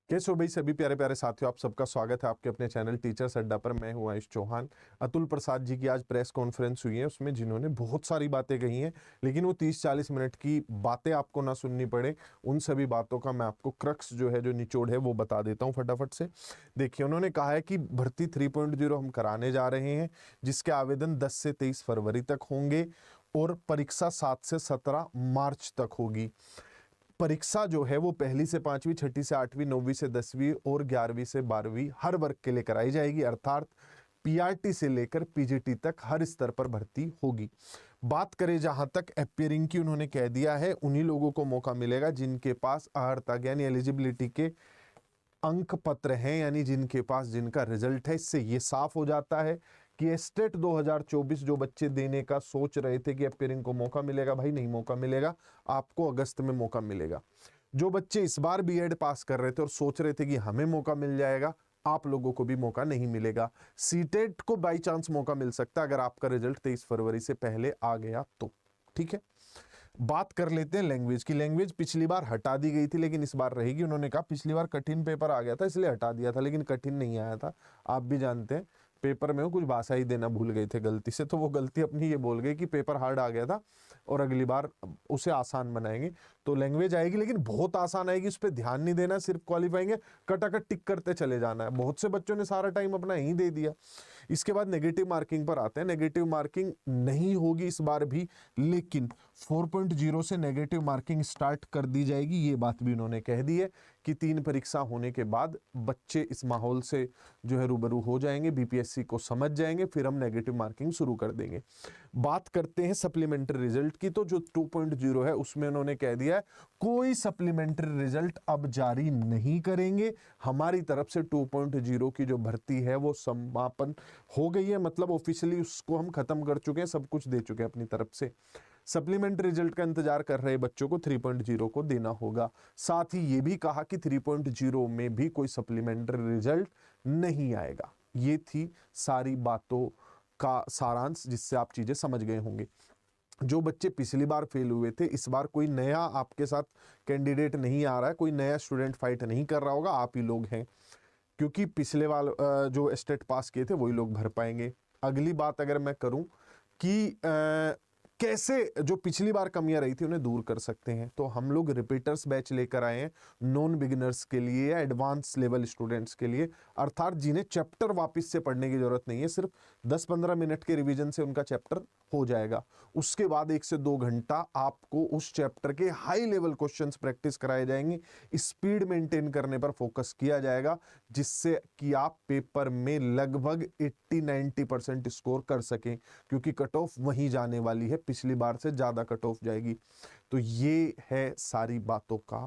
कैसे हो भाई सभी प्यारे प्यारे साथियों, आप सबका स्वागत है आपके अपने चैनल टीचर्स अड्डा पर। मैं हूं आयुष चौहान। अतुल प्रसाद जी की आज प्रेस कॉन्फ्रेंस हुई है, उसमें जिन्होंने बहुत सारी बातें कही हैं, लेकिन वो 30-40 मिनट की बातें आपको ना सुननी पड़े, उन सभी बातों का मैं आपको क्रक्स जो है, जो निचोड़ है, वो बता देता हूँ फटाफट से। देखिए, उन्होंने कहा है कि भर्ती 3.0 हम कराने जा रहे हैं, जिसके आवेदन 10 से 23 फरवरी तक होंगे और परीक्षा 7 से 17 मार्च तक होगी। परीक्षा जो है वो पहली से पांचवी, छठी से आठवीं, नौवीं से 10वीं और 11वीं से 12वीं हर वर्ग के लिए कराई जाएगी, अर्थात पीआरटी से लेकर पीजीटी तक हर स्तर पर भर्ती होगी। बात करें जहां तक अपियरिंग की, उन्होंने कह दिया है उन्हीं लोगों को मौका मिलेगा जिनके पास अर्हता यानी एलिजिबिलिटी के अंक पत्र हैं, यानी जिनके पास जिनका रिजल्ट है। इससे ये साफ हो जाता है कि स्टेट 2024 जो बच्चे देने का सोच रहे थे कि अपियरिंग को मौका मिलेगा, भाई नहीं मौका मिलेगा, आपको अगस्त में मौका मिलेगा। जो बच्चे इस बार बीएड पास कर रहे थे और सोच रहे थे कि हमें मौका मिल जाएगा, आप लोगों को भी मौका नहीं मिलेगा। सीटेट को बाई चांस मौका मिल सकता है अगर आपका रिजल्ट 23 फरवरी से पहले आ गया तो। ठीक है, बात कर लेते हैं लैंग्वेज की। लैंग्वेज पिछली बार हटा दी गई थी, लेकिन इस बार रहेगी। उन्होंने कहा पिछली बार कठिन पेपर आ गया था इसलिए हटा दिया था, लेकिन कठिन नहीं आया था। आप भी जानते हैं पेपर में वो कुछ भाषा ही देना भूल गए थे गलती से, तो वो गलती अपनी ये बोल गए कि पेपर हार्ड आ गया था और अगली बार उसे आसान बनाएंगे। तो लैंग्वेज आएगी, लेकिन बहुत आसान आएगी, उस पर ध्यान नहीं देना, सिर्फ क्वालिफाइंग है, कटाकट टिक करते चले जाना है। बहुत से बच्चों ने सारा टाइम अपना यहीं दे दिया। इसके बाद नेगेटिव मार्किंग पर आते हैं। नेगेटिव मार्किंग नहीं होगी इस बार भी, लेकिन 4.0 से नेगेटिव मार्किंग स्टार्ट कर दी जाएगी। ये बात भी उन्होंने कह दी है कि 3 परीक्षा होने के बाद बच्चे इस माहौल से जो है रूबरू हो जाएंगे, बीपीएससी को समझ जाएंगे, फिर हम नेगेटिव मार्किंग शुरू कर देंगे। बात करते हैं सप्लीमेंट्री रिजल्ट की, तो जो 2.0 है उसमें उन्होंने कह दिया है कोई सप्लीमेंट्री रिजल्ट अब जारी नहीं करेंगे। हमारी तरफ से 2.0 की जो भर्ती है वो समापन हो गई है, मतलब ऑफिशियली उसको हम खत्म कर चुके हैं, सब कुछ दे चुके हैं अपनी तरफ से। सप्लीमेंट्री रिजल्ट का इंतजार कर रहे बच्चों को 3.0 को देना होगा। साथ ही ये भी कहा कि 3.0 में भी कोई सप्लीमेंट्री रिजल्ट नहीं आएगा। ये थी सारी बातों का सारांश, जिससे आप चीजें समझ गए होंगे। जो बच्चे पिछली बार फेल हुए थे, इस बार कोई नया आपके साथ कैंडिडेट नहीं आ रहा है, कोई नया स्टूडेंट फाइट नहीं कर रहा होगा, आप ही लोग हैं, क्योंकि पिछले वाल जो स्टेट पास किए थे वही लोग भर पाएंगे। अगली बात अगर मैं करूं कि कैसे जो पिछली बार कमियां रही थी उन्हें दूर कर सकते हैं, तो हम लोग रिपीटर्स बैच लेकर आए हैं नॉन बिगिनर्स के लिए या एडवांस लेवल स्टूडेंट्स के लिए, अर्थात जिन्हें चैप्टर वापस से पढ़ने की जरूरत नहीं है, सिर्फ 10-15 मिनट के रिवीजन से उनका चैप्टर हो जाएगा। उसके बाद 1 से 2 घंटा आपको उस चैप्टर के हाई लेवल क्वेश्चंस प्रैक्टिस कराए जाएंगे, स्पीड मेंटेन करने पर फोकस किया जाएगा, जिससे कि आप पेपर में लगभग 80-90% स्कोर कर सकें, क्योंकि कट ऑफ वहीं जाने वाली है, पिछली बार से ज्यादा कट ऑफ जाएगी। तो ये है सारी बातों का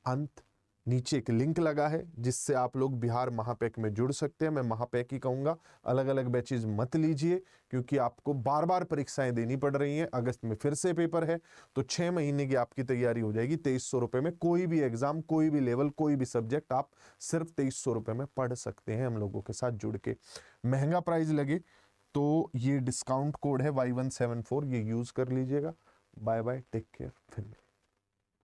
अंत। नीचे एक लिंक लगा है जिससे आप लोग बिहार महापैक में जुड़ सकते हैं। मैं महापैक ही कहूंगा, अलग अलग बैचेज मत लीजिए, क्योंकि आपको बार बार परीक्षाएं देनी पड़ रही हैं। अगस्त में फिर से पेपर है, तो 6 महीने की आपकी तैयारी हो जाएगी 2300 रुपए में। कोई भी एग्जाम, कोई भी लेवल, कोई भी सब्जेक्ट आप सिर्फ 2300 रुपए में पढ़ सकते हैं हम लोगों के साथ जुड़ के। महंगा प्राइस लगे तो ये डिस्काउंट कोड है Y174, ये यूज कर लीजिएगा। बाय बाय, टेक केयर, फिर